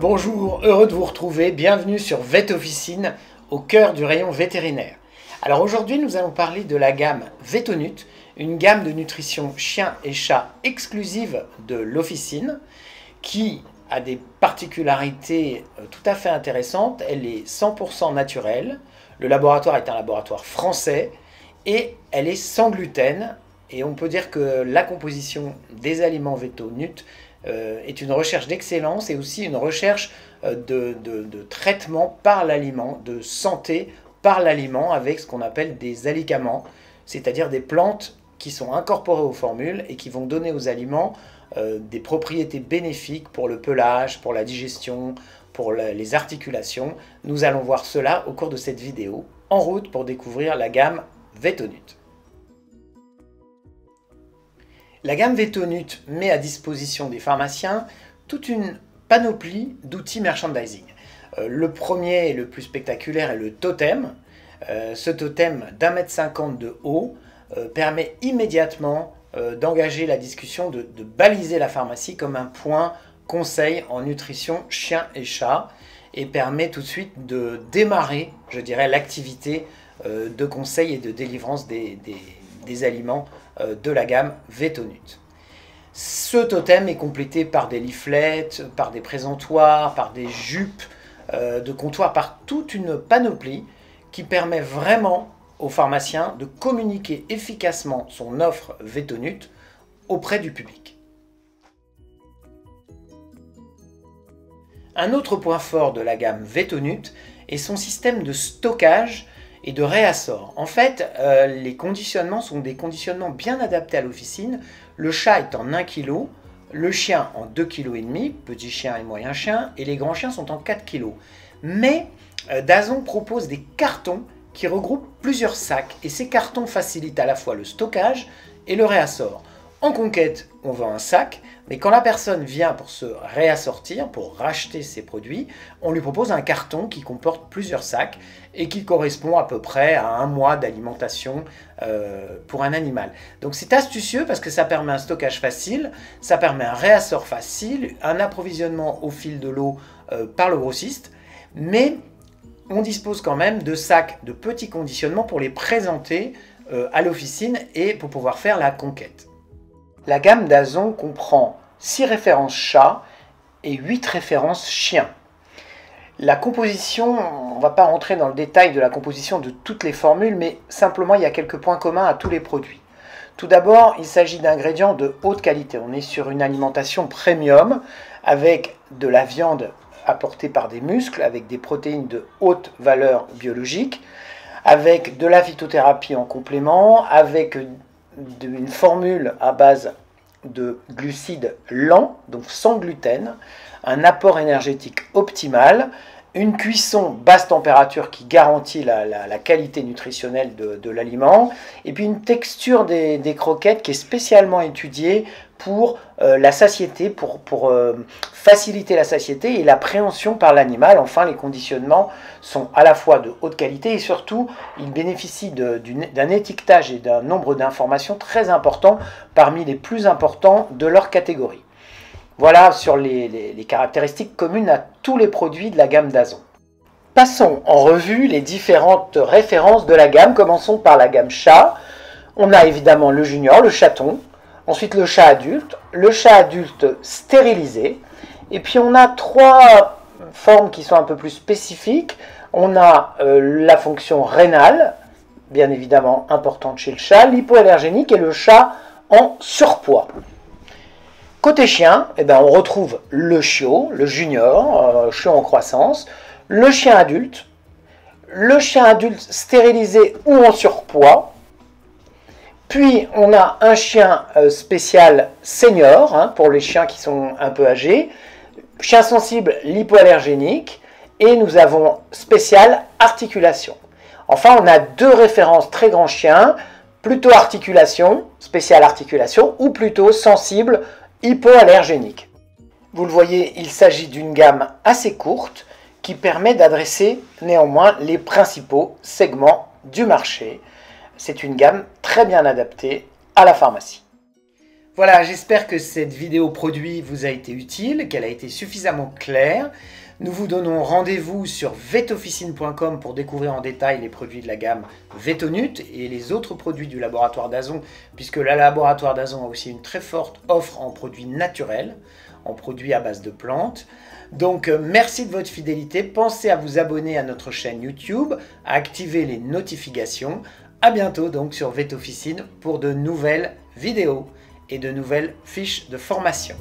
Bonjour, heureux de vous retrouver, bienvenue sur Vet Officine, au cœur du rayon vétérinaire. Alors aujourd'hui nous allons parler de la gamme Vetonut, une gamme de nutrition chien et chat exclusive de l'officine, qui a des particularités tout à fait intéressantes. Elle est 100% naturelle, le laboratoire est un laboratoire français et elle est sans gluten. Et on peut dire que la composition des aliments Vetonut est une recherche d'excellence et aussi une recherche de traitement par l'aliment, de santé par l'aliment avec ce qu'on appelle des alicaments, c'est-à-dire des plantes qui sont incorporées aux formules et qui vont donner aux aliments des propriétés bénéfiques pour le pelage, pour la digestion, pour les articulations. Nous allons voir cela au cours de cette vidéo. En route pour découvrir la gamme Vetonut. La gamme Vetonut met à disposition des pharmaciens toute une panoplie d'outils merchandising. Le premier et le plus spectaculaire est le totem. Ce totem d'1,50 m de haut permet immédiatement d'engager la discussion, de baliser la pharmacie comme un point conseil en nutrition chien et chat et permet tout de suite de démarrer, je dirais, l'activité de conseil et de délivrance des aliments de la gamme Vetonut. Ce totem est complété par des leaflets, par des présentoirs, par des jupes de comptoir, par toute une panoplie qui permet vraiment aux pharmaciens de communiquer efficacement son offre Vetonut auprès du public. Un autre point fort de la gamme Vetonut est son système de stockage et de réassort. En fait, les conditionnements sont des conditionnements bien adaptés à l'officine. Le chat est en 1 kg, le chien en 2,5 kg, petit chien et moyen chien, et les grands chiens sont en 4 kg. Mais Dazon propose des cartons qui regroupent plusieurs sacs, et ces cartons facilitent à la fois le stockage et le réassort. En conquête, on vend un sac, mais quand la personne vient pour se réassortir, pour racheter ses produits, on lui propose un carton qui comporte plusieurs sacs et qui correspond à peu près à 1 mois d'alimentation pour un animal. Donc c'est astucieux parce que ça permet un stockage facile, ça permet un réassort facile, un approvisionnement au fil de l'eau par le grossiste, mais on dispose quand même de sacs de petits conditionnements pour les présenter à l'officine et pour pouvoir faire la conquête. La gamme Dazon comprend 6 références chats et 8 références chiens. La composition, on ne va pas rentrer dans le détail de la composition de toutes les formules, mais simplement il y a quelques points communs à tous les produits. Tout d'abord, il s'agit d'ingrédients de haute qualité. On est sur une alimentation premium avec de la viande apportée par des muscles, avec des protéines de haute valeur biologique, avec de la phytothérapie en complément, avec une formule à base de glucides lents, donc sans gluten, un apport énergétique optimal, une cuisson basse température qui garantit la qualité nutritionnelle de l'aliment, et puis une texture des croquettes qui est spécialement étudiée pour la satiété, pour faciliter la satiété et l'appréhension par l'animal. Enfin, les conditionnements sont à la fois de haute qualité et surtout, ils bénéficient d'un étiquetage et d'un nombre d'informations très important, parmi les plus importants de leur catégorie. Voilà sur les caractéristiques communes à tous les produits de la gamme Dazon. Passons en revue les différentes références de la gamme. Commençons par la gamme chat. On a évidemment le junior, le chaton, ensuite le chat adulte stérilisé, et puis on a 3 formes qui sont un peu plus spécifiques. On a la fonction rénale, bien évidemment importante chez le chat, l'hypoallergénique et le chat en surpoids. Côté chien, on retrouve le chiot, le junior, chiot en croissance, le chien adulte stérilisé ou en surpoids, puis on a un chien spécial senior, pour les chiens qui sont un peu âgés, chien sensible, l'hypoallergénique, et nous avons spécial articulation. Enfin, on a 2 références très grands chiens, plutôt articulation, spécial articulation, ou plutôt sensible, hypoallergénique. Vous le voyez, il s'agit d'une gamme assez courte qui permet d'adresser néanmoins les principaux segments du marché. C'est une gamme très bien adaptée à la pharmacie. Voilà, j'espère que cette vidéo produit vous a été utile, qu'elle a été suffisamment claire. Nous vous donnons rendez-vous sur vetofficine.com pour découvrir en détail les produits de la gamme Vetonut et les autres produits du laboratoire Dazon, puisque le laboratoire Dazon a aussi une très forte offre en produits naturels, en produits à base de plantes. Donc merci de votre fidélité, pensez à vous abonner à notre chaîne YouTube, à activer les notifications. À bientôt donc sur Vetofficine pour de nouvelles vidéos et de nouvelles fiches de formation.